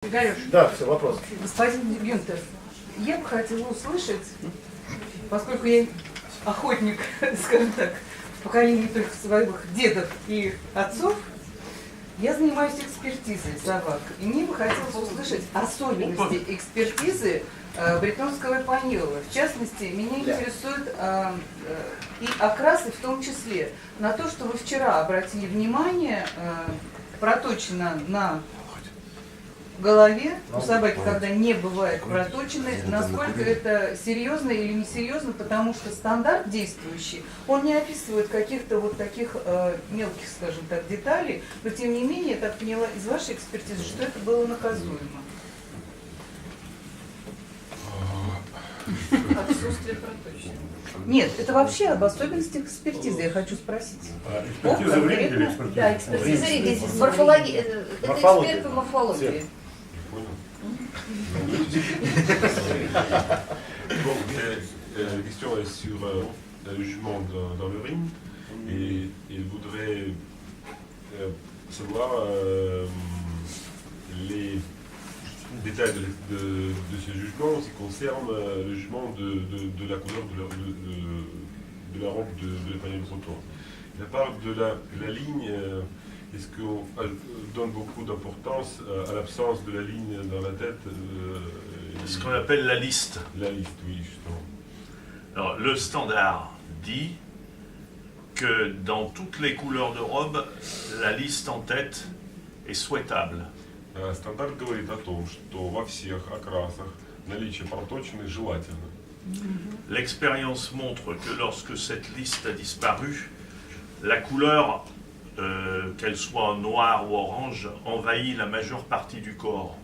Игорёш, Да, все, вопрос. господин Гюнтер, я бы хотела услышать, поскольку я охотник, скажем так, в поколении только своих дедов и отцов, я занимаюсь экспертизой собак. И мне бы хотелось услышать особенности экспертизы бретонского спаниола. В частности, меня интересуют и окрасы в том числе. На то, что вы вчера обратили внимание, проточено на голове у собаки, когда не бывает проточены, насколько это серьезно или несерьезно, потому что стандарт действующий, он не описывает каких-то вот таких мелких, скажем так, деталей, но тем не менее, я так поняла из вашей экспертизы, что это было наказуемо. Отсутствие проточного. Нет, это вообще об особенностях экспертизы, я хочу спросить. Экспертиза в Риге или экспертиза? Да, экспертиза Риги. Морфология. Это эксперт по морфологии. Bon, la question est sur le jugement dans l'urine et il voudrait savoir les détails de ce jugement en ce qui concerne le jugement de la couleur de la robe de l'épagneul breton. La part de la ligne, est-ce qu'on donne beaucoup d'importance à l'absence de la ligne dans la tête Ce qu'on appelle la liste. La liste, oui, justement. Alors, le standard dit que dans toutes les couleurs de robe, la liste en tête est souhaitable. Стандарт говорит о том, что во всех окрасах наличие проточных желательно. L'expérience montre que lorsque cette liste a disparu, la couleur, qu'elle soit noire ou orange, envahit la majeure partie du corps.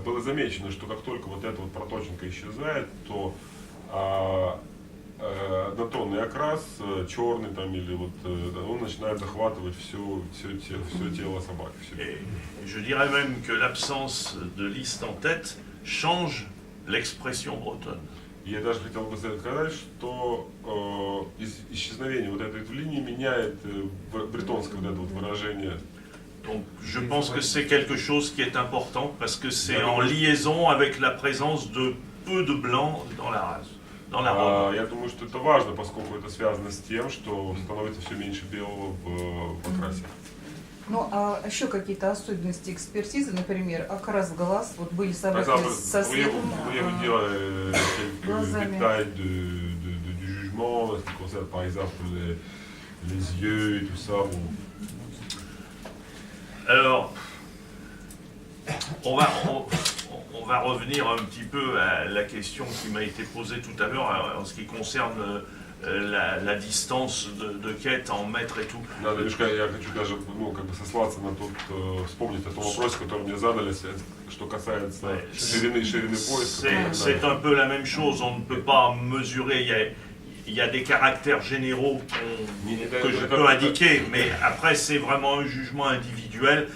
Было замечено, что как только вот эта вот проточенка исчезает, то однотонный окрас, черный там или вот, он начинает захватывать все тело собаки. Et je dirais même que l'absence de liste en tête change l'expression bretonne. Я даже хотел бы сказать, что исчезновение вот этой линии меняет бретонское вот это вот выражение. Donc je pense que c'est quelque chose qui est important parce que c'est en liaison avec la présence de peu de blanc dans la race, dans la robe. Я думаю, что это важно, поскольку это связано с тем, что становится все меньше белого в окрасе. Ну, а еще какие-то особенности экспертизы, например, окрас глаз, вот были собаки со светлым глазами. Détails du jugement, ce qui concerne par exemple les yeux et tout ça. Bon. Alors, on va revenir un petit peu à la question qui m'a été posée tout à l'heure en ce qui concerne la distance de quête en mètres et tout. Да, Лешка, я хочу даже сослаться на тот, вспомнить о том вопросе, который мне задали, что касается ширины пояса. C'est un peu la même chose, on ne peut pas mesurer, il y a des caractères généraux que je peux indiquer, mais après c'est vraiment un jugement individuel.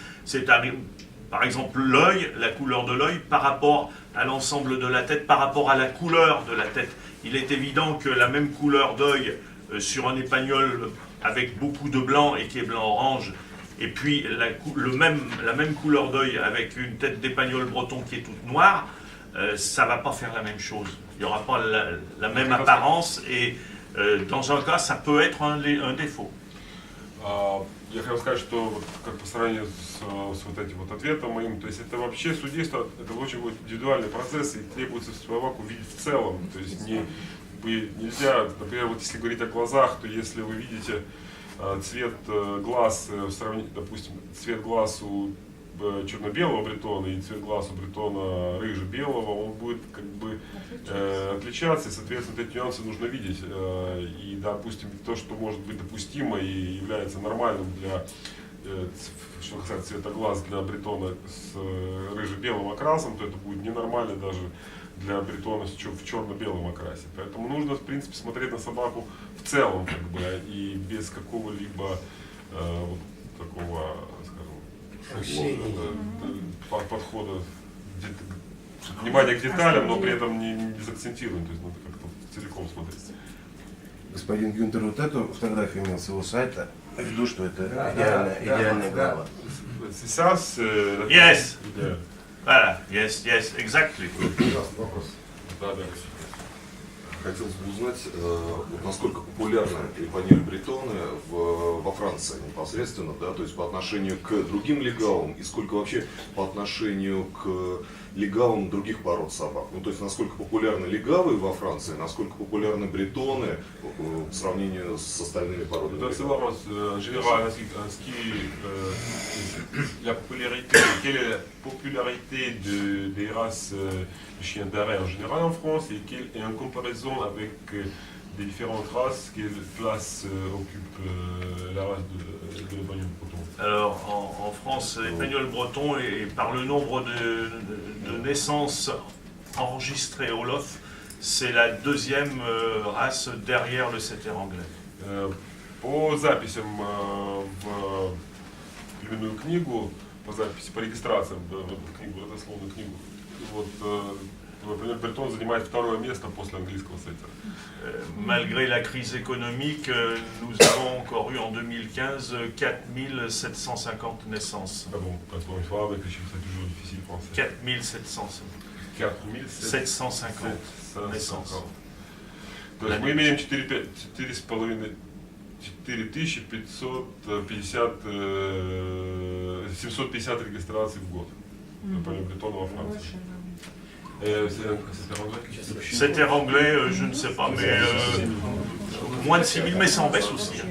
Par exemple l'œil, la couleur de l'œil par rapport à l'ensemble de la tête, par rapport à la couleur de la tête. Il est évident que la même couleur d'œil sur un épagnol avec beaucoup de blanc et qui est blanc-orange, et puis la même couleur d'œil avec une tête d'épagnol breton qui est toute noire, ça ne va pas faire la même chose. Il n'y aura pas la même apparence et dans un cas, ça peut être un défaut. Я хотел сказать, что как по сравнению с вот этим вот ответом моим, то есть это вообще судейство, это очень будет индивидуальный процесс и требуется собаку видеть в целом. То есть нельзя, например, вот если говорить о глазах, то если вы видите цвет глаз, допустим, цвет глаз у черно-белого бретона и цвет глаз у бретона рыже-белого, он будет как бы отличаться, и, соответственно, эти нюансы нужно видеть. И, допустим, то, что может быть допустимо и является нормальным для, что касается цвета глаз для бретона с рыже-белым окрасом, то это будет ненормально даже для бретона в черно-белом окрасе. Поэтому нужно, в принципе, смотреть на собаку в целом, как бы, и без какого-либо вот такого, подхода, внимания к деталям, но при этом не безакцентирования, то есть надо как-то целиком смотреть. Господин Гюнтер, вот эту фотографию имел с его сайта, ввиду, что это идеальная голова. Сейчас, Yes. Voilà, yes, exactly. Пожалуйста, вопрос. Да, да. Хотелось бы узнать, вот насколько популярны Лепанель Бретоны во Франции непосредственно, да, то есть по отношению к другим легавым и сколько вообще по отношению к легавым других пород собак. Ну, то есть насколько популярны легавы во Франции, насколько популярны бретоны по сравнению с остальными породами. Donc c'est легавых. vraiment général, la popularité, quelle est la popularité des races de chiens d'arrêt en général en France et en comparaison avec des différentes races, quelle place occupe la race de l'Épagnol breton? Alors en France, l'Épagnol breton, et par le nombre de naissances enregistrées au LOF, c'est la deuxième race derrière le setter anglais. По записям в племенную книгу, по регистрациям в книгу, родословную книгу, вот например, бретон занимает второе место после английского сеттера. Malgré la crise économique, nous avons encore eu en 2015 4750 naissances. Ah bon, attends, il faut avoir quelque chose, c'est toujours difficile français. 4750 4750 naissances. То есть мы имеем 750 регистраций в год. Например, бретона во Франции. Setter anglais, je ne sais pas, mais moins de 6000, mais ça en baisse aussi.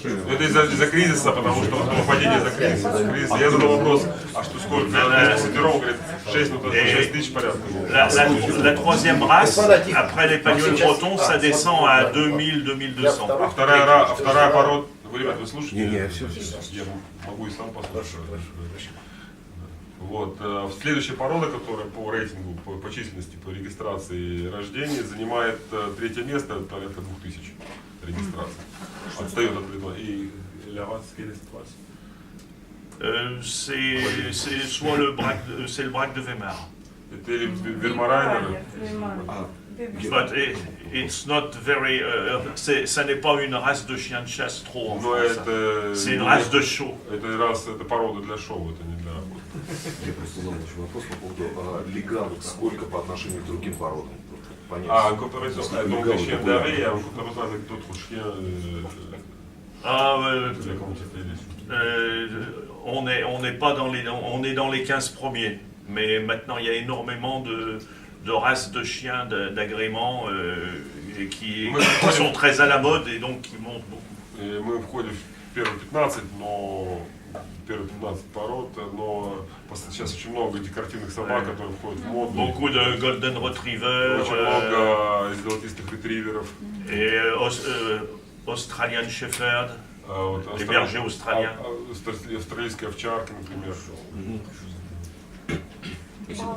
Это из-за кризиса, потому что падение из-за кризиса. Я задал вопрос, а что сколько? Сеттеров, говорит, 6, ну то 6 тысяч порядка. La troisième race, après l'Épagnol breton, ça descend à 2000-2200. А вторая порода, вы, ребят, вы слушаете? Не, все. Я могу и сам послушать. Вот. Следующая порода, которая по рейтингу, по численности, по регистрации рождений, занимает третье место, порядка 2000 регистраций. Отстает от бретона. И для вас, quelle C'est soit le braque de Weimar. Это или Вермарайнер. But it's not very, ça n'est pas une race de chien de chasse trop en Но France. это... C'est une race de show. Это порода для шоу, это не для... Я просто задал еще вопрос по поводу легавых, сколько по отношению к другим породам. Понять. En comparaison, donc les chiens d'arrêt, en comparaison avec d'autres chiens, la quantité On n'est pas dans les, on est dans les 15 premiers. Mais maintenant, il y a énormément de races de chiens d'agrément qui sont très à la mode et donc qui montent beaucoup. Мы входим в первые 15, но первые 15 пород, но сейчас очень много декоративных собак, которые входят в моду. Beaucoup de golden retriever, Очень много золотистых ретриверов. Et Australian Shepherd, les bergers australiens. Австралийские овчарки, например.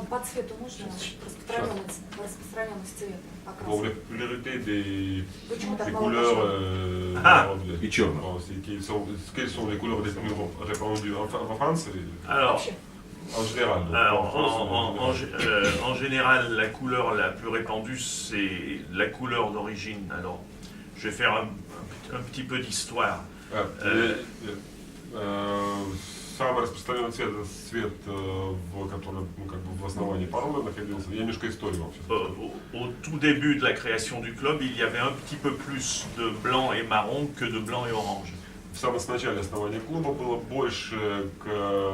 По цвету можно распространенность цвета? Bon, la popularité des Почему-то couleurs И черных. Quelles sont les couleurs les plus répandues en France? Alors, En général. en général, la couleur la plus répandue, c'est la couleur d'origine. Alors, je vais faire un petit peu d'histoire. Самый распространенный цвет это цвет, который в основании породы находился. Я немножко историю вообще. Au tout début de la création du club, il y avait un petit peu plus de blanc et marron que de blanc et orange. В самом начале основания клуба было больше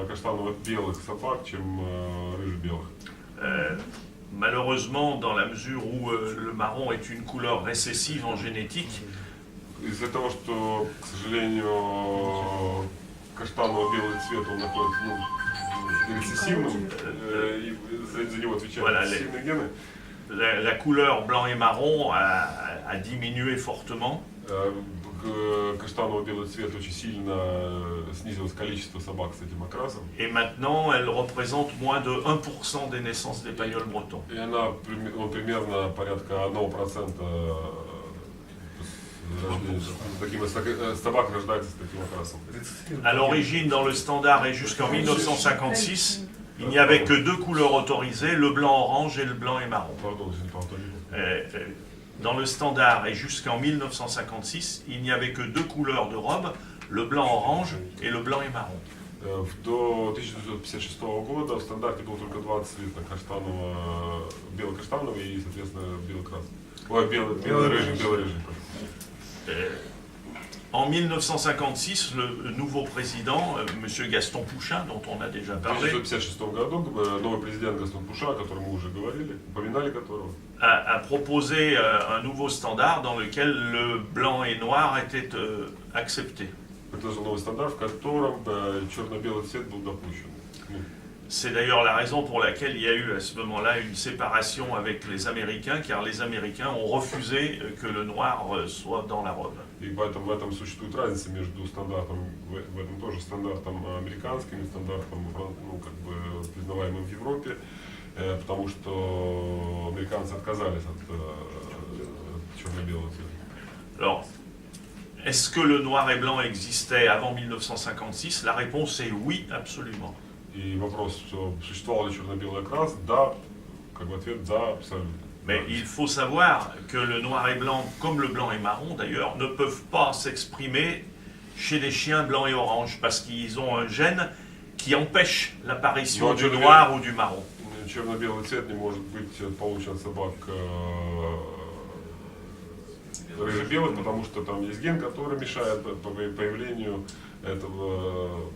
каштаново-белых собак, чем рыже-белых. Malheureusement, dans la mesure où le marron est une couleur récessive en génétique, Из-за того, что, к сожалению, каштаново-белый цвет он находится рецессивным, и за него отвечают рецессивные гены. La couleur blanc et marron a diminué fortement. Каштаново-белый цвет очень сильно снизилось количество собак с этим окрасом. Et maintenant, elle représente moins de 1% des naissances d'Épagnol breton. И она примерно порядка 1% собак рождается с таким окрасом. À l'origine, dans le standard et jusqu'en 1956, il n'y avait que deux couleurs autorisées, le blanc orange et le blanc et marron. Pardon, je n'ai pas entendu. Dans le standard et jusqu'en 1956, il n'y avait que deux couleurs de robe, le blanc orange et le blanc et marron. До 1956 года в стандарте было только два цвета: бело-каштановый и, соответственно, бело-красный. Ой, бело-рыжий, бело-рыжий. En 1956, le nouveau président, M. Gaston Pouchin, dont on a déjà В parlé, 1956 году новый президент Гастон Пуша, о котором мы уже говорили, упоминали которого, a proposé un nouveau standard dans lequel le blanc et noir étaient acceptés. предложил новый стандарт, в котором черно-белый цвет был допущен. C'est d'ailleurs la raison pour laquelle il y a eu à ce moment-là une séparation avec les Américains, car les Américains ont refusé que le noir soit dans la robe. И поэтому в этом существует разница между стандартом, в этом тоже стандартом американским и стандартом, ну, как бы, признаваемым в Европе, потому что американцы отказались от черно-белого цвета. Alors, est-ce que le noir et blanc existait avant 1956? La réponse est oui, absolument. И вопрос, существовал ли черно-белый окрас, да, как бы ответ да, абсолютно. Mais il faut savoir que le noir et blanc, comme le blanc et marron d'ailleurs, ne peuvent pas s'exprimer chez les chiens blancs et orange parce qu'ils ont un gène qui empêche l'apparition du noir ou du marron. Черно-белый цвет не может быть получен от собак рыже-белых, потому что там есть ген, который мешает появлению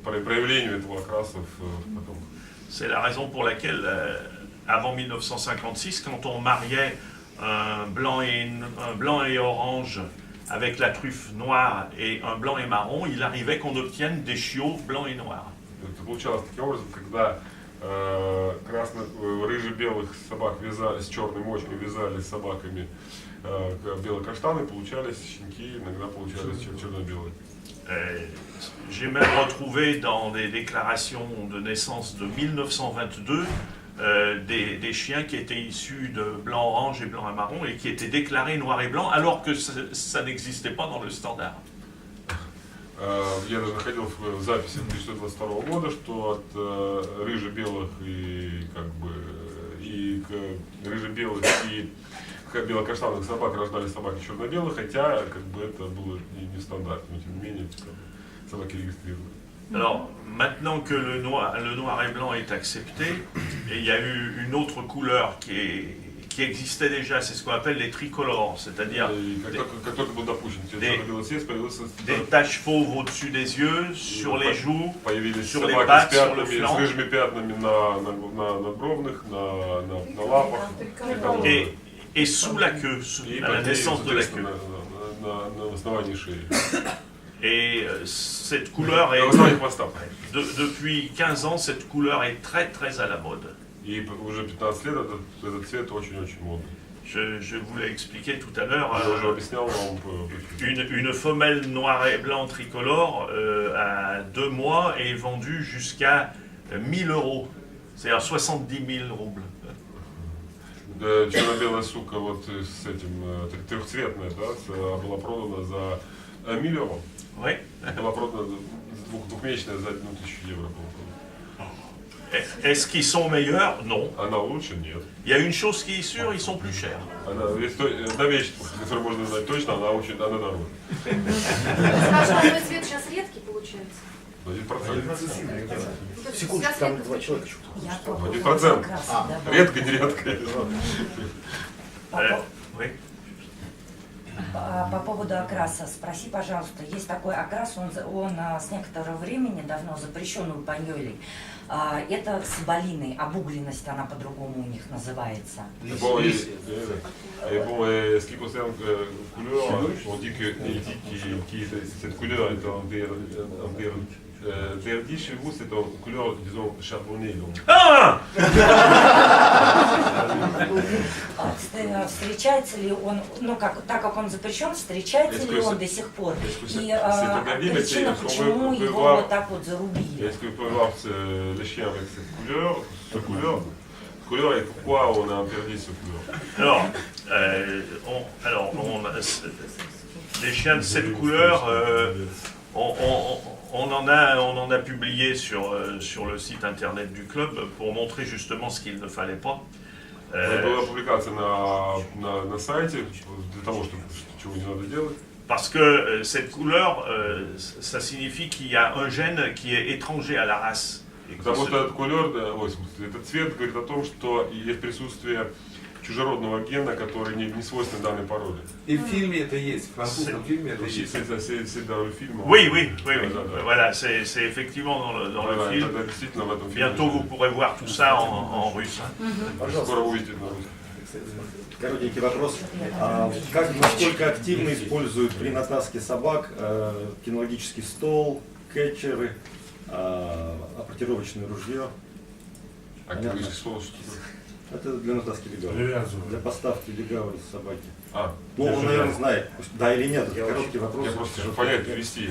проявлению этого окраса в потомках. C'est la raison pour laquelle, avant 1956, quand on mariait un blanc et orange avec la truffe noire et un blanc et marron, il arrivait qu'on obtienne des chiots blancs et noirs. Это получалось таким образом, когда рыже-белых собак вязали с черной мочкой, вязали с собаками бело-каштаны, получались щенки, иногда получались черно-белые. J'ai même retrouvé dans des déclarations de naissance de 1922 des chiens qui étaient issus de blanc-orange et blanc-marron et qui étaient déclarés noir et blanc alors que ça n'existait pas dans le standard. Я даже находил в записи 1922 года, что от рыже-белых и рыже-белых и бело-каштановых собак рождались собаки черно-белых, хотя как бы это было не стандарт, но тем не менее собаки регистрировали. Alors, maintenant que le noir et blanc est accepté, et il y a eu une autre couleur qui existait déjà, c'est ce qu'on appelle les tricolores, c'est-à-dire des taches fauves au-dessus des yeux, sur les joues, sur les pattes, sur le flanc. Et sous la queue, à la naissance de la queue. Et cette couleur est... Depuis 15 ans, cette couleur est très très à la mode. Je vous l'ai expliqué tout à l'heure, une femelle noire et blanc tricolore à 2 mois est vendue jusqu'à 1000 €, c'est-à-dire 70 000 roubles. Черно-белая сука вот с этим трехцветная, да, была продана за 1000 €. Oui. Была продана двухмесячная за 1000 €. Est-ce qu'ils sont meilleurs? Non. Она лучше? Нет. Il y a une chose qui est sûre, ils sont plus chers. Одна вещь, которую можно знать точно, она дороже. Скажем, твой цвет сейчас редкий получается? 1%. Секундочку, там 2 человека. 1%. Редко, не редко. Oui. По поводу окраса, спроси, пожалуйста, есть такой окрас, он с некоторого времени давно запрещен у Паньолей. Это соболиный, обугленность, она по-другому у них называется. Ce qui concerne couleur, on dit que cette couleur est interdite chez vous, c'est en couleur, disons, charbonnée. Ah! Встречается ли он, ну как, так как он запрещен, встречается ли он до сих пор? И причина, почему его вот так вот зарубили? Est-ce que vous pouvez voir les chiens avec cette couleur et pourquoi on a interdit cette couleur? Les chiens de cette couleur, on en a publié sur le site internet du club pour montrer justement ce qu'il ne fallait pas. Была публикация на сайте для того, чтобы чего не надо делать. Parce que cette couleur, ça signifie qu'il y a un gène qui est étranger à la race. Et que Потому ce- что этот кулер, ой, в смысле, этот цвет говорит о том, что есть присутствие чужеродного гена, который не свойственен данной породе. И в фильме это есть, в французском фильме это есть. C'est dans le film. Oui, oui, oui, oui. Да, да. Voilà, c'est effectivement dans Voilà, le film. это действительно в этом фильме. Bientôt, vous pourrez voir tout ça en russe. Hein. Скоро увидите на русском. Коротенький вопрос. Насколько активно используют при натаске собак кинологический стол, кетчеры, апортировочное ружье? Активный стол, что Это для натаски легавых. Для поставки легавой собаки. А, Ну, он, наверное, знает, да или нет. Это короткий вопрос. я просто чтобы понять, перевести.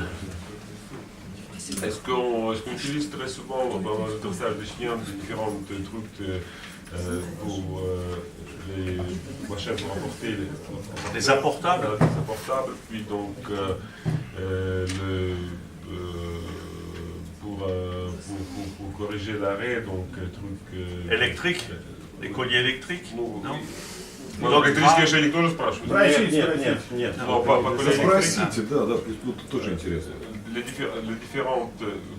Est-ce qu'on utilise très souvent dans le dressage des chiens différents trucs pour les machins pour emporter Des apportables. Des apportables, puis donc pour corriger l'arrêt, donc truc Électrique. Les colliers électriques. Ну, Non. ну, электрический ошейник тоже спрашивают. Нет. Но по колесам Спросите, да, тут тоже интересно. для différentes,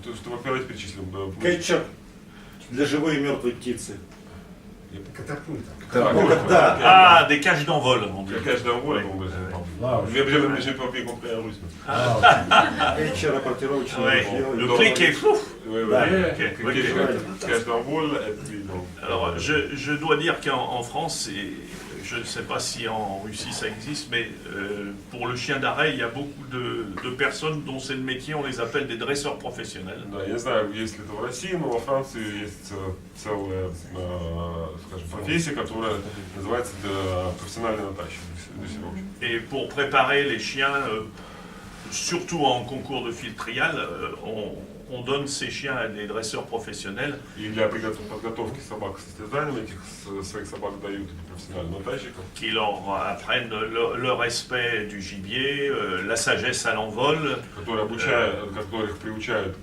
то есть, во-первых, перечислим. Кетчер для живой и мертвой птицы. Да. Ah, des cages d'envol. on dit. Какая же довольна, j'ai pas bien compris en russe. Кетчер, апортировочное Ouais. ружье. Le clic est flou. Oui, oui, Да. Ok. Cache d'envol, et puis donc. Alors, je dois dire qu'en France, et je ne sais pas si en Russie ça existe, mais pour le chien d'arrêt, il y a beaucoup de personnes dont c'est le métier, on les appelle des dresseurs professionnels. Да, я не знаю, есть ли это в России, но во Франции есть целая, скажем, профессия, которая называется профессиональный натащик. Et pour préparer les chiens, surtout en concours de fil trial, on donne ces chiens à des dresseurs professionnels. И для подготовки собак к состязаниям этих своих собак дают профессиональным натащикам. Qui leur apprennent le respect du gibier, la sagesse à l'envol. Которых приучают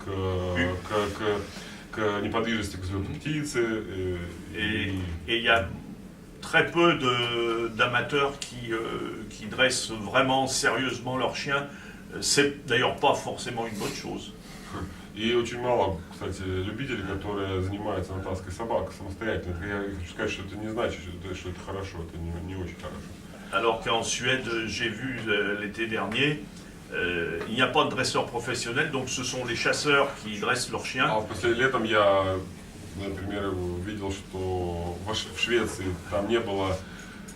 к неподвижности, к взлету птицы. Et il y a très peu d'amateurs qui dressent vraiment sérieusement leurs chiens. C'est d'ailleurs pas forcément une bonne chose. И очень мало, кстати, любителей, которые занимаются натаской собак самостоятельно. Я хочу сказать, что это не значит, что это хорошо, это не очень хорошо. Alors qu'en Suède, j'ai vu l'été dernier, il n'y a pas de dresseurs professionnels, donc ce sont les chasseurs qui dressent leurs chiens. А после летом я, например, видел, что в Швеции там не было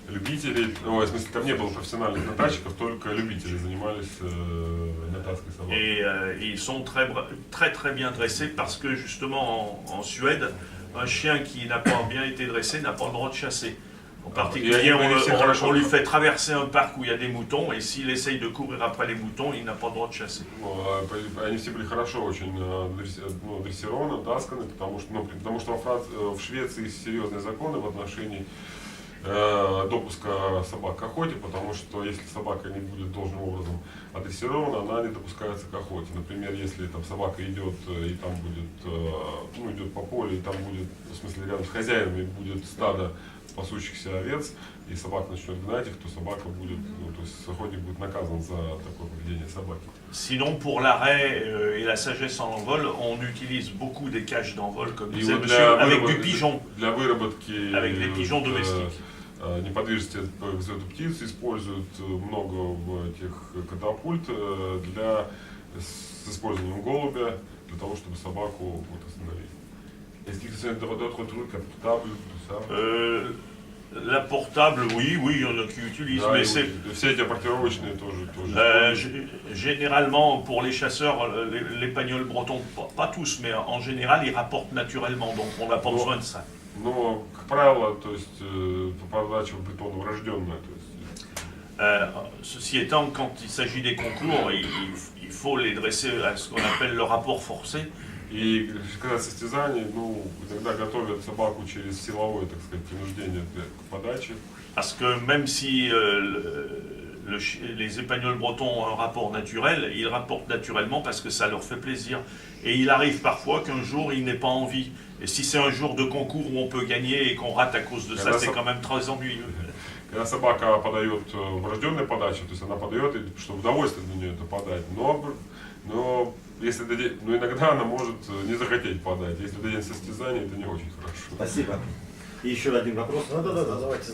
любителей, в смысле, там не было профессиональных натащиков, только любители занимались натаской собак. Et ils sont très bien dressés parce que justement en Suède, un chien qui n'a pas bien été dressé n'a pas le droit de chasser. En particulier, on lui fait traverser un parc où il y a des moutons et s'il essaye de courir après les moutons, il n'a pas le droit de chasser. Они все были хорошо очень дрессированы, натасканы, потому что в Швеции серьезные законы в отношении допуска собак к охоте, потому что если собака не будет должным образом адрессирована, она не допускается к охоте. Например, если там собака идет и там будет, идет по полю, и там будет, в смысле, рядом с хозяинами будет стадо пасущихся овец, и собака начнет гнать их, то собака будет, то есть охотник будет наказан за такое поведение собаки. Sinon, pour l'arrêt et la sagesse en envol, on utilise beaucoup des cages d'envol, comme disait monsieur, avec du pigeon. Для выработки avec des pigeons domestiques. Неподвижности к взлету птиц используют много этих катапульт с использованием голубя для того, чтобы собаку остановить. Est-ce qu'il y a d'autres trucs, un portable, tout ça? La portable, oui, il y en a qui utilisent, Да, mais и c'est все эти апортировочные тоже. généralement pour les chasseurs, les pagnols bretons, pas tous, mais en général, ils rapportent naturellement, donc on n'a pas besoin de ça. Но, как правило, то есть попадача в бетон врожденная, то есть. Ceci étant, quand il s'agit des concours, il faut les dresser à ce qu'on appelle le rapport forcé. И когда состязаний, иногда готовят собаку через силовое, так сказать, принуждение к подаче. Parce que même si les épagnols bretons ont un rapport naturel, ils rapportent naturellement parce que ça leur fait plaisir. Et il arrive parfois qu'un jour, ils n'aient pas envie. Et si c'est un jour de concours où on peut gagner et qu'on rate à cause de ça, c'est quand même très ennuyeux. когда собака подает врожденную подачу, то есть она подает, что удовольствие для нее это подать, но если но иногда она может не захотеть подать. Если дадим состязание, это не очень хорошо. Спасибо. И еще один вопрос. Да, давайте.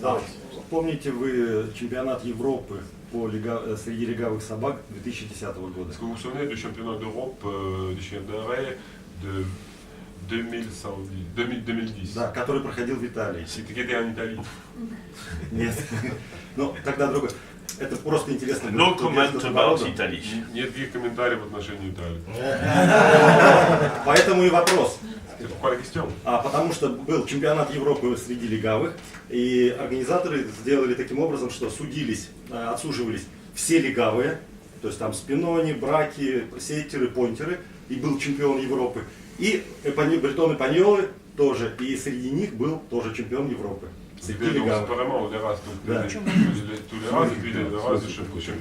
Помните вы чемпионат Европы среди легавых собак 2010 года? Est-ce que vous vous souvenez du championnat d'Europe du chien d'arrêt de 2010? Да, который проходил в Италии. C'était en Italie. Нет. Ну, тогда другой. Это просто интересно. No comment about Italy. Никаких комментариев в отношении Италии. Поэтому и вопрос. Потому что был чемпионат Европы среди легавых, и организаторы сделали таким образом, что отсуживались все легавые, то есть там спинони, браки, сеттеры, понтеры, и был чемпион Европы. И бретоны паньолы тоже, и среди них был тоже чемпион Европы.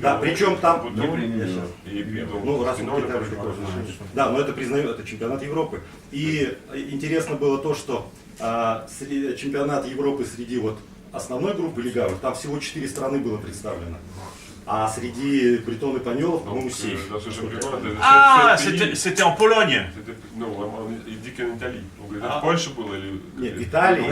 Да, причем там, да, но это признаю, это чемпионат Европы. И интересно было то, что чемпионат Европы среди основной группы легавых, там всего 4 страны было представлено. А среди бретон и паньолов, по-моему, 7. Ah, c'était en Pologne. Il dit qu'en Italie. В Польше было или... Нет, в Италии.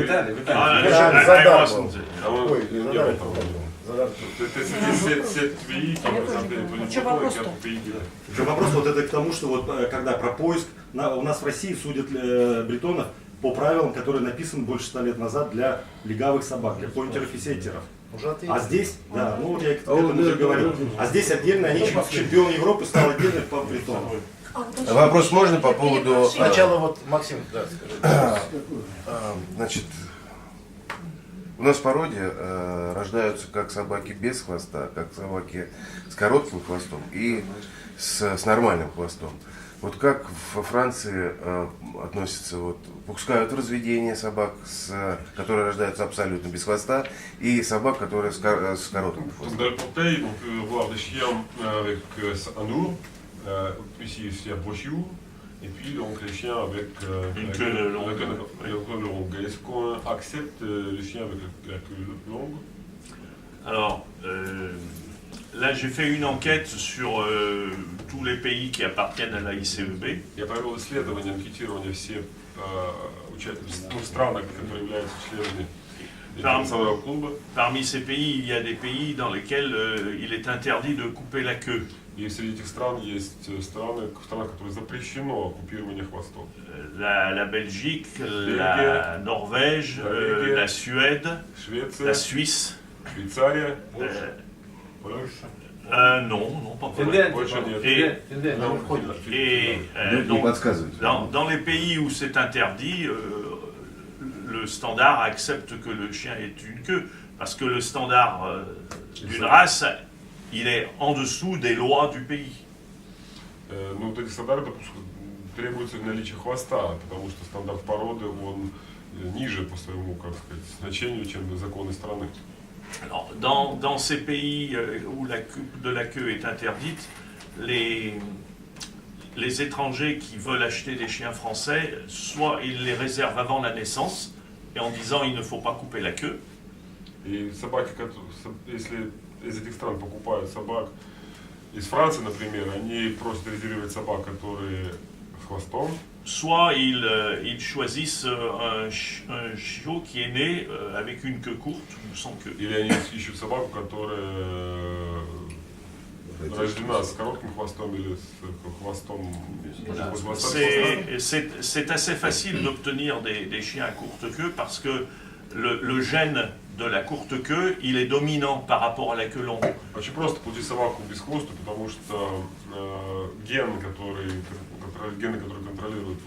Вопрос это к тому, что когда про поиск, у нас в России судят бретонов по правилам, которые написаны больше 100 лет назад для легавых собак, для пойнтеров и сеттеров. А здесь, да, я к этому уже говорил. А здесь отдельно они чемпион Европы стал отдельно по бретону. Вопрос можно по поводу... Сначала Максим, да, скажи. Значит, у нас в породе рождаются как собаки без хвоста, как собаки с коротким хвостом и с нормальным хвостом. Как во Франции относятся, пускают в разведение собак, которые рождаются абсолютно без хвоста, и собак, которые с коротким хвостом. Et puis donc les chiens avec une queue longue. Est-ce qu'on accepte les chiens avec la queue longue? Alors, là j'ai fait une enquête sur tous les pays qui appartiennent à la ICEB. Я провел исследование, анкетирование все страны, которые являются членами национального клуба. Parmi ces pays, il y a des pays dans lesquels il est interdit de couper la queue. И среди этих стран есть страны, в странах, которые запрещено купирование хвостов. La Belgique, la Norvège, la Suède, la Suisse. Швейцария, non, pas Польша. Et donc, dans les pays où c'est interdit, le standard accepte que le chien ait une queue, parce que le standard d'une race, il est en dessous des lois du pays. Ну, эти стандарты требуется наличие хвоста, потому что стандарт породы, он ниже по своему, значению, чем законы страны. Alors, dans ces pays où la coupe de la queue est interdite, les étrangers qui veulent acheter des chiens français, soit ils les réservent avant la naissance, et en disant il ne faut pas couper la queue. И собаки, если из этих стран покупают собак, из Франции, например, они просят резервировать собак, которые с хвостом. Soit ils choisissent un chiot qui est né avec une queue courte ou sans queue. Или они ищут собаку, которая рождена с коротким хвостом или с хвостом. C'est assez facile d'obtenir des chiens à courte queue parce que le gène de la courte queue, il est dominant par rapport à la queue longue. Очень просто получить собаку без хвоста, потому что гены, которые контролируют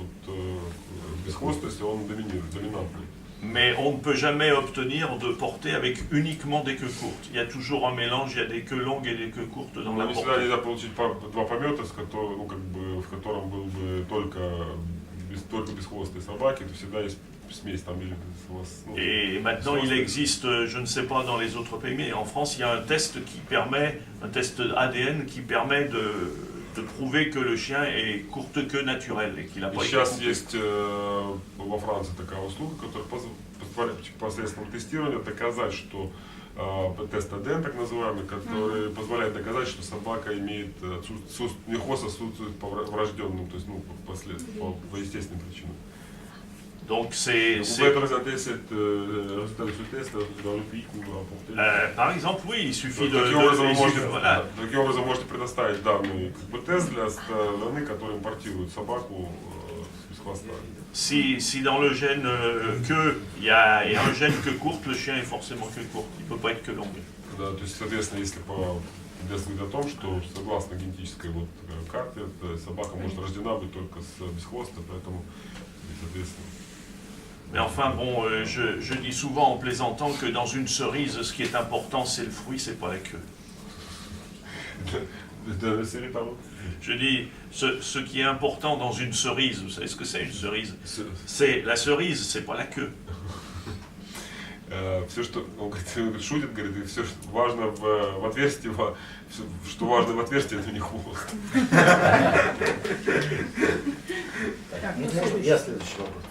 бесхвостость, он доминантный. Mais on ne peut jamais obtenir de portée avec uniquement des queues courtes. Il y a toujours un mélange, il y a des queues longues et des queues courtes dans la portée. Никогда нельзя получить два помета, в котором был бы только бесхвостые собаки, то всегда есть смесь там или Et maintenant il existe, je ne sais pas dans les autres pays, mais en France il y a un test un test ADN qui permet de prouver que le chien est courte queue naturelle et qu'il a pas été coupé. Сейчас есть во Франции такая услуга, которая посредством тестирования доказать, что тест АДН, так называемый, который позволяет доказать, что собака имеет нехоз отсутствует по врожденным, то есть по естественным причинам. Donc c'est par exemple, oui, il suffit de... Таким образом можете предоставить данный тест для страны, которая импортирует собаку без хвоста. Si dans le gène queue, il y a un gène queue courte, le chien est forcément queue courte, il ne peut pas être queue longue. Да, то есть, соответственно, если говорить о том, что согласно генетической карте, собака может рождена быть только без хвоста, поэтому, соответственно... Mais enfin, bon, je dis souvent en plaisantant que dans une cerise, ce qui est important, c'est le fruit, c'est pas la queue. Je dis, ce qui est important dans une cerise, vous savez ce que c'est une cerise? C'est la cerise, c'est pas la queue. Все, что он говорит, шутит, говорит, все, что важно в отверстии, что важно в отверстии, это не хвост. Может, я следующий вопрос.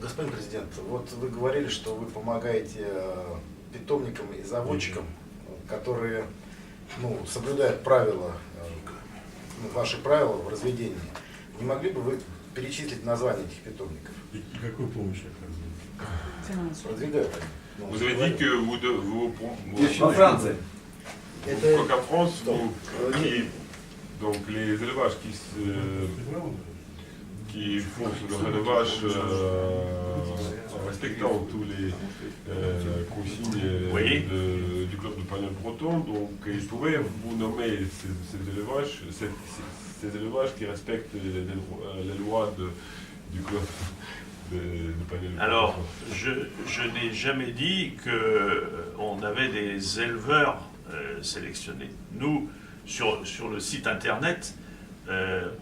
Господин президент, вот вы говорили, что вы помогаете питомникам и заводчикам, которые соблюдают правила, ваши правила в разведении. Не могли бы вы перечислить названия этих питомников? И какую помощь оказывают? Продвигают Vous avez dit que Во Франции. Как en France, donc les élevages qui font leur élevage en respectant tous les consignes du club de Pagnol breton, donc ils pourraient vous nommer ces élevages qui respectent les lois du club de Pagnol. Alors, je n'ai jamais dit qu'on avait des éleveurs sélectionnés. Nous, sur le site internet,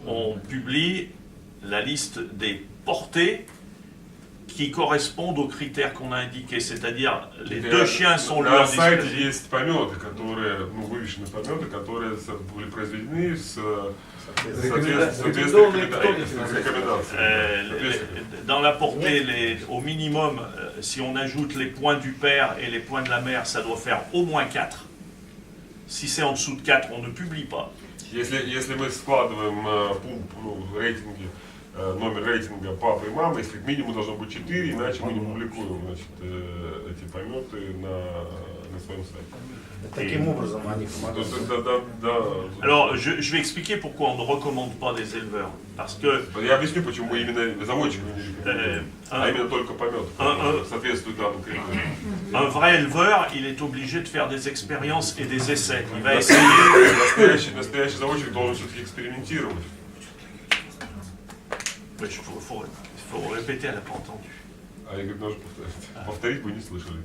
on publie la liste des portées qui correspondent aux critères qu'on a indiqués, c'est-à-dire les deux chiens sont на leur сайте disposition. есть пометы, которые, вывешены пометы, которые были произведены с соответствующими рекомендациями. Dans la portée, au minimum, si on ajoute les points du père et les points de la mère, ça doit faire au moins 4. Si c'est en dessous de 4, on ne publie pas. Если мы складываем рейтинги, номер рейтинга папы и мамы, если минимум должно быть 4, иначе мы не публикуем эти пометы на своем сайте. Таким образом они помогают. Alors, je vais expliquer pourquoi on ne recommande pas des éleveurs. Parce que... Я объясню, почему именно заводчик не рекомендует, а именно только пометы, которые соответствуют данным критериям. Un vrai éleveur, il est obligé de faire des expériences et des essais. Il va essayer... Настоящий заводчик должен все-таки экспериментировать. Il faut répéter, elle n'a pas entendu. А я говорю, нужно повторить, вы не слышали.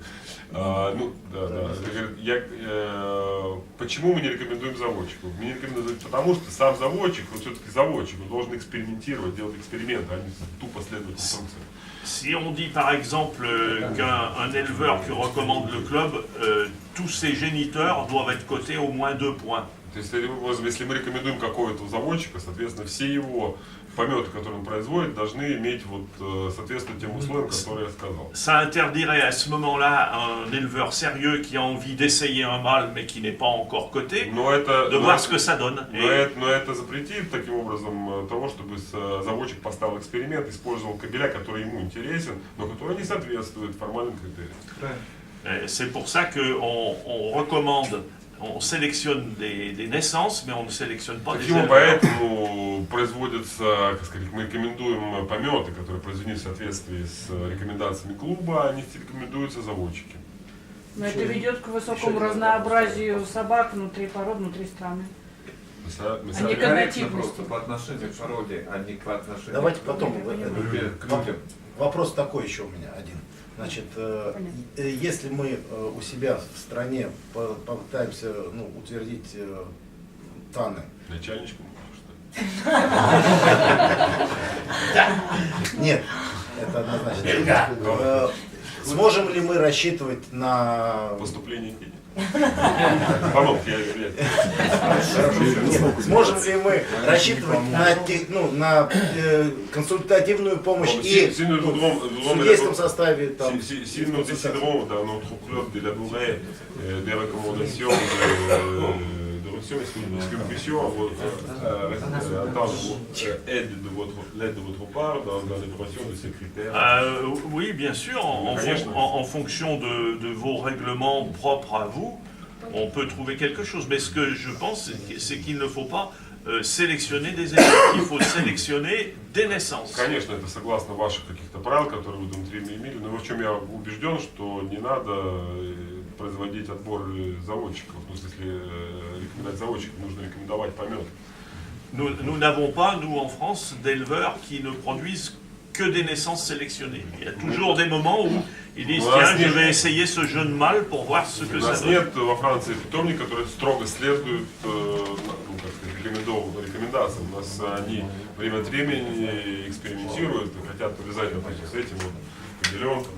Почему мы не рекомендуем заводчику? Мы не рекомендуем, потому что сам заводчик, он все-таки заводчик, он должен экспериментировать, делать эксперименты, а не тупо следовать инструкциям. Si on dit par exemple qu'un éleveur qui recommande le club, tous ses géniteurs doivent être cotés au moins 2 points. То есть, если мы рекомендуем какого-то заводчика, соответственно, все его пометы, которые он производит, должны иметь соответствовать тем условиям, которые я сказал. Ça interdirait à ce moment-là un éleveur sérieux qui a envie d'essayer un mâle mais qui n'est pas encore coté, de voir ce que ça donne. Но это запретит таким образом того, чтобы заводчик поставил эксперимент, использовал кобеля, который ему интересен, но который не соответствует формальным критериям. C'est pour ça qu'on recommande. On sélectionne des naissances, mais on ne sélectionne pas des éleveurs. Поэтому производятся, как сказать, мы рекомендуем пометы, которые произведены в соответствии с рекомендациями клуба, они рекомендуются заводчики. Но это ведет к высокому разнообразию собак внутри пород, внутри страны. А не корректно просто по отношению к породе, а не по отношению Давайте потом к людям. Вопрос такой еще у меня один. Значит, если мы у себя в стране попытаемся утвердить ТАНы. Начальничком? Нет, это однозначно. Сможем ли мы рассчитывать на... Поступление денег. По-моему, Нет, сможем ли мы рассчитывать на консультативную помощь и в судейском составе? Там, si nous déciderons dans notre club d'élaborer des recommandations de réduction, est-ce que nous puissions attendre l'aide de votre part dans l'élaboration de ces critères? Oui, bien sûr, en fonction de vos règlements propres à vous, on peut trouver quelque chose. Mais ce que je pense, c'est qu'il ne faut pas sélectionner des élèves, il faut sélectionner des наисsances. Конечно, это согласно ваших каких-то правил, которые вы внутри имели, но в чем я убежден, что не надо производить отбор заводчиков, ну, в смысле, рекомендовать заводчиков, нужно рекомендовать помет. Nous n'avons pas, nous en France, d'éleveurs qui ne produisent que des naissances sélectionnées. Il y a toujours des moments où ils disent tiens, je vais essayer ce jeune mâle pour voir ce que ça donne. У нас нет во Франции питомника, который строго следует рекомендациям. У нас они время от времени экспериментируют и хотят повязать, допустим, с этим вот поделенком.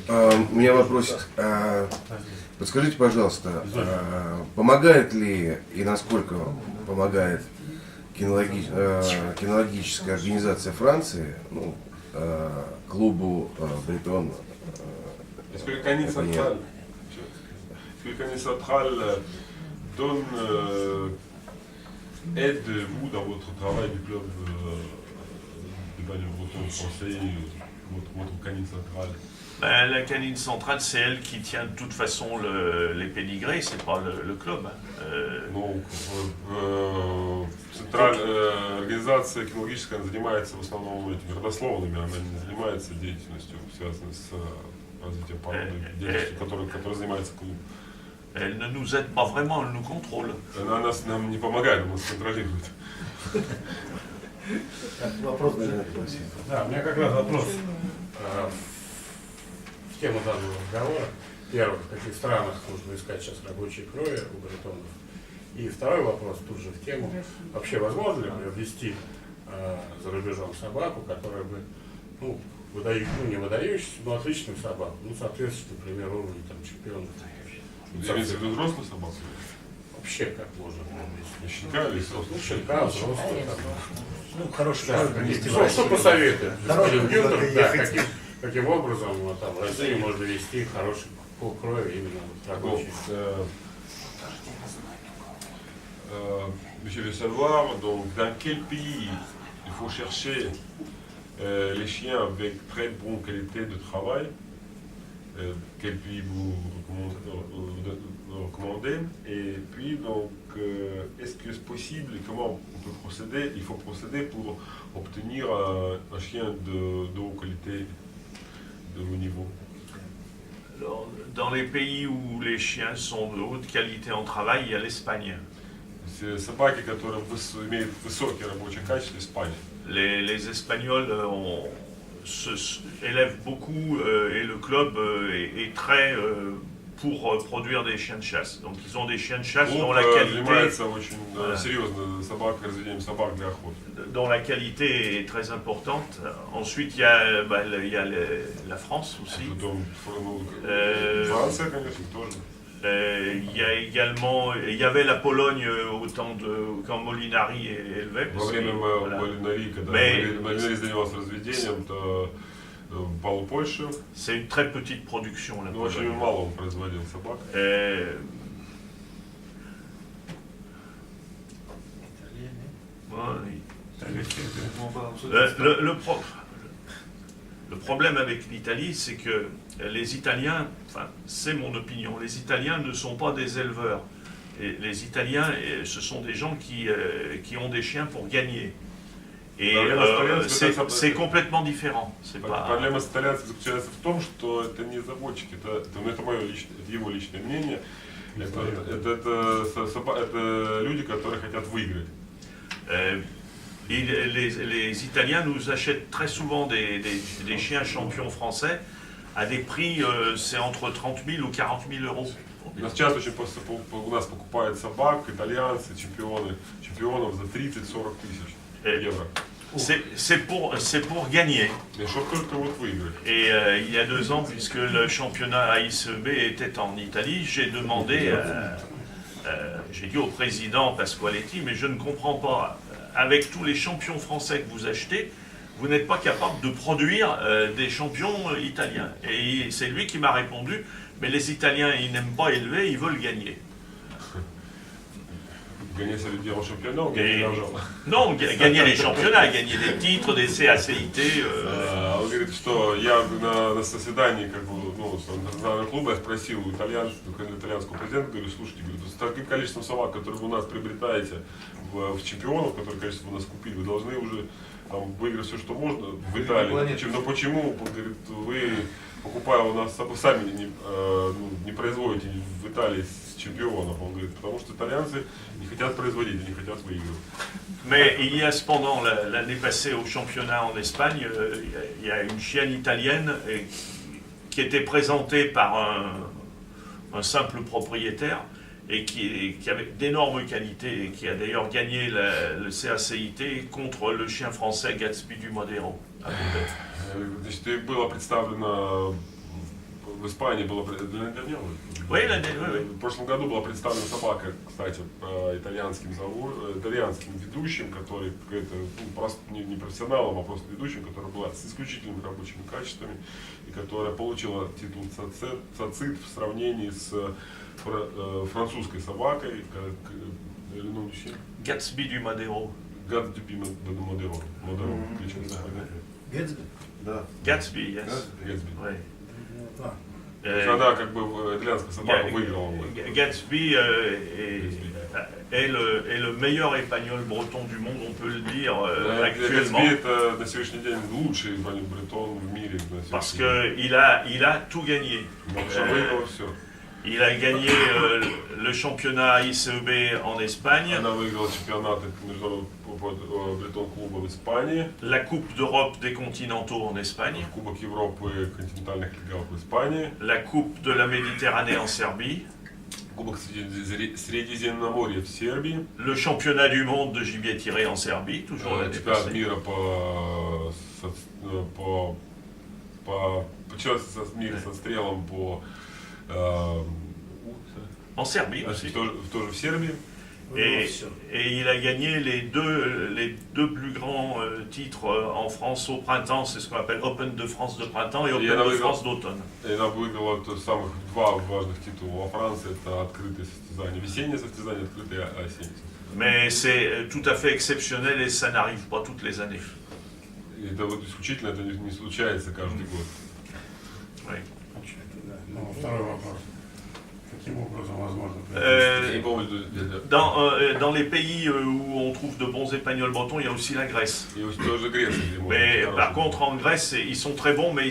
У меня вопросик. Подскажите, пожалуйста, помогает ли и насколько помогает кинологическая организация Франции, ну, клубу Бретон? Est-ce que le canin central donne aide vous dans votre travail du club de bagnole breton français, votre canine centrale? La canine centrale, c'est elle qui tient de toute façon les pédigrés, c'est pas le club. Ну, организация кинологическая занимается в основном этими родословными, она не занимается деятельностью, связанной с развитием породы, деятельностью, которой занимается клуб. Elle ne nous aide pas vraiment, elle nous contrôle. Она нам не помогает, она нас контролирует. Вопрос, да, у меня как раз вопрос в тему данного разговора. Первое, в каких странах нужно искать сейчас рабочие крови у бретонов? И второй вопрос тут же в тему, вообще возможно ли приобрести за рубежом собаку, которая бы, ну, не выдающуюся, но отличную собаку, ну, соответствующую, например, уровню там, чемпиона. Имеется в виду взрослую собаку? Вообще как можно приобрести? Щенка или взрослую? Ну, щенка, взрослую. Ну, хороший да, что посоветует? Да, каким образом там, в России можно вести хороший пол крови именно рабочий? Je veux savoir donc dans quel pays il faut chercher les chiens avec très bonne qualité de travail, quel pays vous recommandez, et puis donc est-ce que c'est possible et comment on peut procéder? Il faut procéder pour obtenir un chien de haute qualité, de haut niveau. Alors, dans les pays où les chiens sont de haute qualité en travail, il y a l'Espagne. Собаки, которые имеют высокие рабочие качества, Испания. Les Espagnols élèvent beaucoup et le club est très pour produire des chiens de chasse. Donc ils ont des chiens de chasse dont la qualité est très importante. Ensuite il y a, la France aussi. Il y a également, il y avait la Pologne autant de quand Molinari élevait. C'est une très petite production la Pologne. Le problème avec l'Italie, c'est que les Italiens, enfin c'est mon opinion, les Italiens ne sont pas des éleveurs. Et les Italiens, ce sont des gens qui ont des chiens pour gagner. Et c'est complètement différent. Проблема с итальянцами заключается в том, что это не заводчики, это его личное мнение, это люди, которые хотят выиграть. Et les Italiens nous achètent très souvent des chiens champions français à des prix, c'est entre 30 000 ou 40 000 euros. У нас часто очень у нас покупают собак, итальянцы, чемпионов за 30-40 тысяч евро. C'est pour gagner. Et il y a 2 ans, puisque le championnat AICEB était en Italie, j'ai demandé, j'ai dit au président Pasqualetti, mais je ne comprends pas, avec tous les champions français que vous achetez, vous n'êtes pas capable de produire des champions italiens. Et c'est lui qui m'a répondu, mais les Italiens, ils n'aiment pas élever, ils veulent gagner. Gagner, ça veut dire au championnat ou gagner l'argent? Non, gagner les championnats, gagner des titres, des CACIT. Он говорит, что я на заседании национального клуба я спросил у итальянского президента, говорю, слушайте, говорю, с таким количеством собак, которые вы у нас приобретаете в чемпионов, которые, конечно, вы у нас купили, вы должны уже там, выиграть все, что можно в Италии. Но почему, он говорит, вы, покупая у нас, сами не производите в Италии чемпионов? Он говорит, потому что итальянцы не хотят производить, не хотят выигрывать. Mais il y a cependant, l'année passée au championnat en Espagne, il y a une chienne italienne qui était présentée par un simple propriétaire et qui avait d'énormes qualités et qui a d'ailleurs gagné le CACIT contre le chien français Gatsby du Modero. Значит, было представлено в Испании, Oui, в прошлом году была представлена собака, кстати, итальянским ведущим, который просто не профессионалом, а просто ведущим, которая была с исключительными рабочими качествами и которая получила титул ЦАЦИТ в сравнении с французской собакой. Gatsby du Modero. Gatsby du Modero. Гэтсби? Да. Gatsby, yes. Gatsby. Ouais. Она как бы итальянская собака выиграла. Gatsby est le meilleur épagnol breton du monde, on peut le dire actuellement. Gatsby это на сегодняшний день лучший эпаньол бретон в мире. Parce qu'il a tout gagné. Il a gagné le championnat ICEB en Espagne. Она выиграла чемпионаты Бретон-клуба в Испании. La Coupe d'Europe des continentaux en Espagne. Кубок Европы континентальных лигов в Испании. La Coupe de la Méditerranée en Serbie. Кубок Средиземноморья в Сербии. Le championnat du monde de gibier tiré en Serbie, toujours l'année passée. Чемпионат мира мира со стрелом по en Serbie aussi. Тоже в Сербии. Et il a gagné les deux plus grands titres en France au printemps, c'est ce qu'on appelle Open de France de printemps et Open de France d'automne. И она выиграла самых 2 важных титула во Франции, это открытые состязания, весенние состязания, открытые осенние. Mais c'est tout à fait exceptionnel et ça n'arrive pas toutes les années. Это вот исключительно, это не случается каждый год. Oui. Второй вопрос. Каким образом возможно? Dans les pays où on trouve de bons épagnols bretons, il y a aussi la Grèce. Mais par contre, en Grèce, ils sont très bons, mais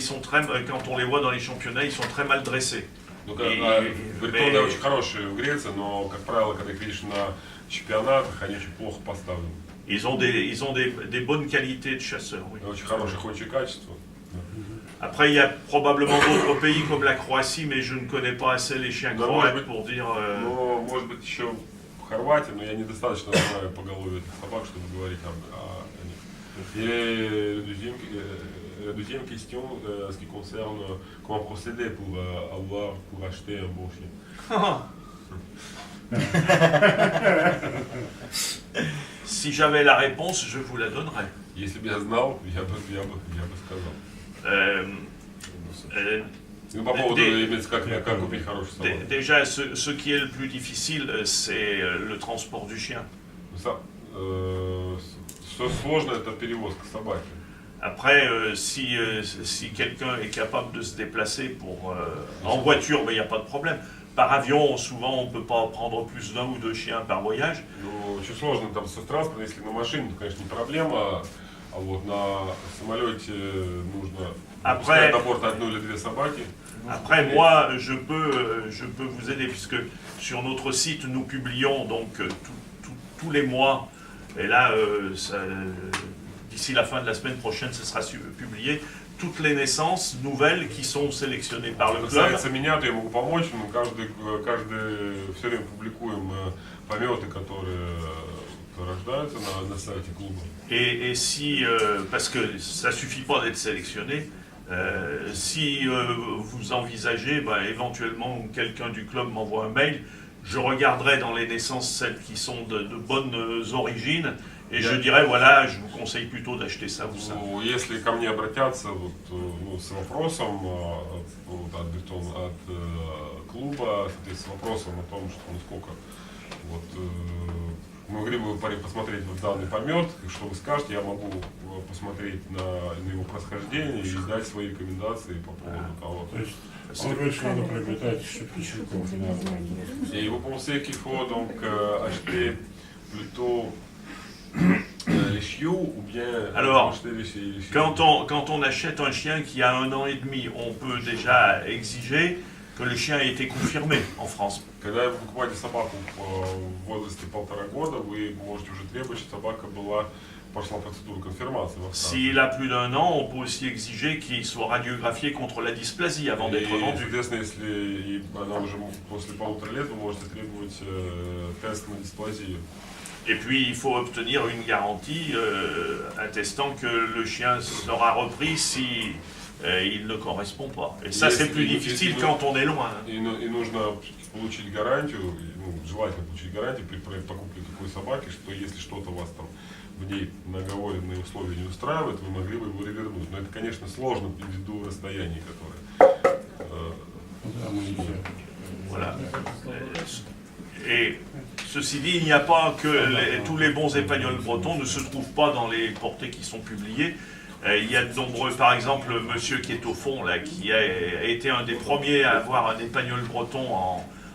quand on les voit dans les championnats, ils sont très mal dressés. Бретоны очень хорошие в Греции, но, как правило, когда их видишь на чемпионатах, они очень плохо поставлены. Ils ont des bonnes qualités de chasseurs. Oui. Очень хорошие охотничьи качества. Après, il y a probablement d'autres pays comme la Croatie, mais je ne connais pas assez les chiens croates pour dire... Может быть, еще Хорватия, но я недостаточно знаю поголовье этих собак, чтобы говорить о них. Et la deuxième question, ce qui concerne comment procéder pour acheter un bon chien. Si j'avais la réponse, je vous la donnerais. Если бы я знал, я бы сказал. По поводу как купить хорошую собаку. Déjà, ce qui est le plus difficile, c'est le transport du chien. Что сложно, это перевозка собаки. Après, si quelqu'un est capable de se déplacer en voiture, il n'y a pas de problème. Par avion, souvent, on ne peut pas prendre plus d'1 ou 2 chiens par voyage. Ну, очень сложно там со транспортом, если на машине, то, конечно, не проблема. А вот на самолете нужно пускать на борт 1 или 2 собаки. Après, moi, je peux vous aider, puisque sur notre site, nous publions donc tous les mois, et là, d'ici la fin de la semaine prochaine, ce sera publié, toutes les naissances nouvelles qui sont sélectionnées par le club. Касается меня, то я могу помочь, мы каждый все время публикуем пометы, которые рождаются на сайте клуба. Et si, parce que ça suffit pas d'être sélectionné, si vous envisagez, éventuellement quelqu'un du club m'envoie un mail, je regarderai dans les naissances celles qui sont de bonnes origines, et je dirais, voilà, je vous conseille plutôt d'acheter ça ou ça. Если ко мне обратятся с вопросом от клуба, с вопросом о том, что насколько мы могли бы посмотреть данный помет, что вы скажете, я могу посмотреть на его происхождение и дать свои рекомендации по поводу того. On veut que надо приобретать щепичников. Et vous pensez qu'il faut donc acheter plutôt les chiots ou bien Alors, acheter les chiots? Quand on achète un chien qui a 1 an et demi, on peut déjà exiger que le chien ait été confirmé en France. Когда вы покупаете собаку в возрасте 1,5 года, вы можете уже требовать, чтобы собака прошла процедуру конфирмации. S'il a plus d'1 an, on peut aussi exiger qu'il soit radiographié contre la dysplasie avant d'être vendu. Соответственно, если она уже после 1,5 лет, вы можете требовать тест на дисплазию. Et puis il faut obtenir une garantie attestant que le chien sera repris si il ne correspond pas. Et ça c'est plus difficile quand on est loin. И нужно получить гарантию, желательно получить гарантию при покупке такой собаки, что если что-то вас там в ней наговоренные условия не устраивают, вы могли бы его ревернуть. Но это, конечно, сложно ввиду расстояния, которое... Voilà. Et ceci dit, il n'y a pas que tous les bons épagnols bretons ne se trouvent pas dans les portées qui sont publiées. Il y a de nombreux, par exemple, monsieur qui est au fond, là, qui a été un des premiers à avoir un épagnol breton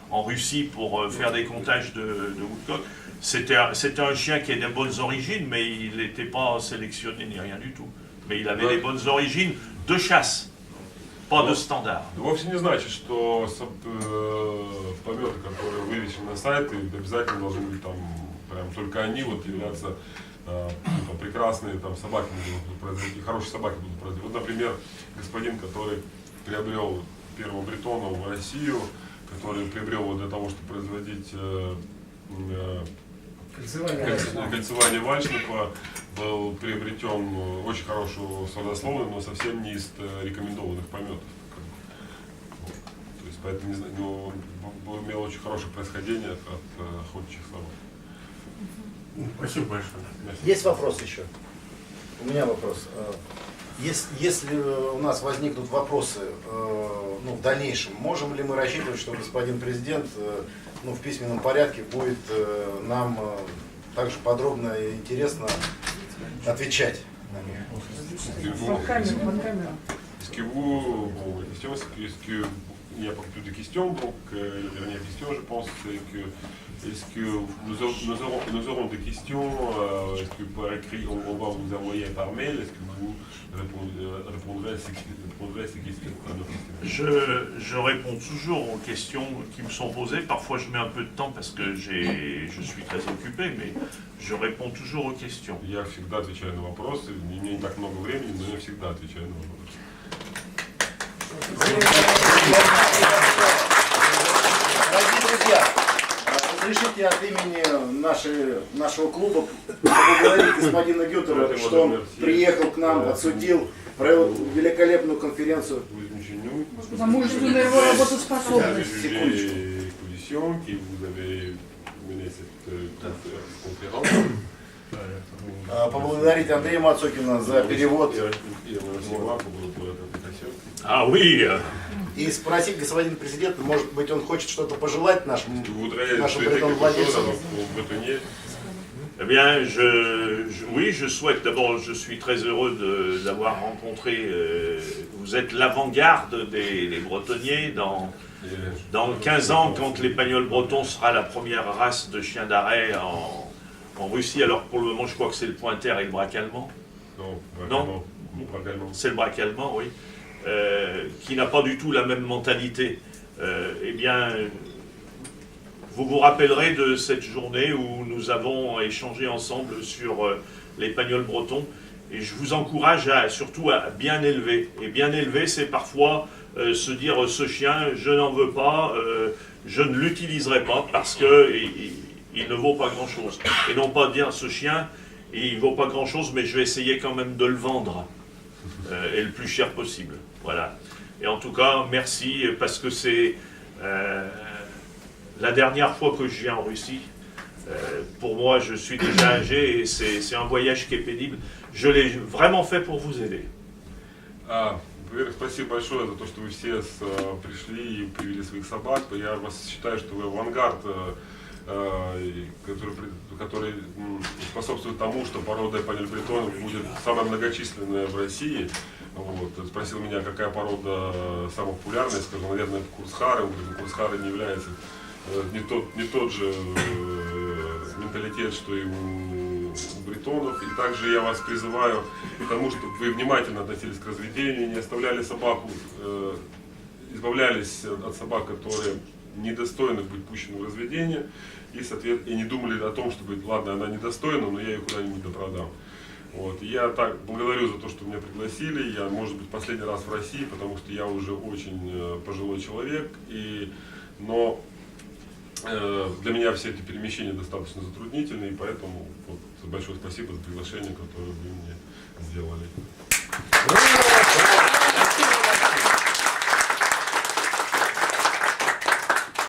en Russie pour faire des comptages de woodcock. C'était un chien qui a des bonnes origines, mais il n'était pas sélectionné ni rien du tout. Mais il avait des bonnes origines de chasse. Pas de стандарт. Вовсе не значит, что пометы, которые вывешены на сайты, обязательно должны быть там прям только они являться прекрасные там собаки будут производить, хорошие собаки будут производить. Вот, например, господин, который приобрел первого бретона в Россию, который приобрел его для того, чтобы производить кольцевание вальшнепа, был приобретен очень хорошего сладословный, но совсем не из рекомендованных пометов. То есть поэтому не знаю, но имел очень хорошее происхождение от охотничьих собак. Спасибо большое. Есть вопрос еще? У меня вопрос. Если у нас возникнут вопросы в дальнейшем, можем ли мы рассчитывать, что господин президент в письменном порядке будет нам также подробно и интересно отвечать на них? Est-ce que vous, il n'y a pas plus de questions, donc la dernière question, je pense, c'est que est-ce que nous aurons des questions, est-ce que par écrit, on va vous envoyer par mail, est-ce que vous répondrez à ces questions? Je réponds toujours aux questions qui me sont posées. Parfois je mets un peu de temps parce que je suis très occupé, mais je réponds toujours aux questions. Я всегда отвечаю на вопросы, у меня не так много времени, но я всегда отвечаю на вопросы. Дорогие друзья, разрешите от имени нашего клуба поблагодарить господина Гютера, что он приехал к нам, отсудил, провел великолепную конференцию. За мужественную его работоспособность. Поблагодарить Андрея Мацокина за перевод. Ah oui. И спросить господин президент, может быть, он хочет что-то пожелать нашим бретон-владельцам? Eh bien, oui, je souhaite. D'abord, je suis très heureux d'avoir rencontré. Vous êtes l'avant-garde des bretonniers. Dans 15 ans, quand l'épagnol breton sera la première race de chien d'arrêt en Russie, alors pour le moment, je crois que c'est le pointer et le braque allemand. Non, c'est le braque allemand, oui. Qui n'a pas du tout la même mentalité. Eh bien, vous vous rappellerez de cette journée où nous avons échangé ensemble sur l'épagnol breton. Et je vous encourage surtout à bien élever. Et bien élever, c'est parfois se dire ce chien, je n'en veux pas, je ne l'utiliserai pas parce que il ne vaut pas grand-chose. Et non pas dire ce chien, il vaut pas grand-chose, mais je vais essayer quand même de le vendre, et le plus cher possible. Voilà. Et en tout cas, merci, parce que c'est la dernière fois que je viens en Russie. Pour moi, je suis déjà âgé et c'est un voyage qui est pénible. Je l'ai vraiment fait pour vous aider. Во-первых, спасибо большое за то, что вы все пришли и привели своих собак. Я вас считаю, что вы авангард, который способствует тому, что порода эпонель бретон будет самая многочисленная в России. Вот. Спросил меня, какая порода самая популярная. Я сказал, наверное, это курсхары. Курсхары не является не тот же менталитет, что и у бретонов. И также я вас призываю к тому, чтобы вы внимательно относились к разведению, не оставляли собаку, избавлялись от собак, которые недостойны быть пущены в разведение, и не думали о том, чтобы, ладно, она недостойна, но я ее куда-нибудь допродам. Вот. Я так благодарю за то, что меня пригласили. Я, может быть, последний раз в России, потому что я уже очень пожилой человек, но для меня все эти перемещения достаточно затруднительны, и поэтому вот, большое спасибо за приглашение, которое вы мне сделали.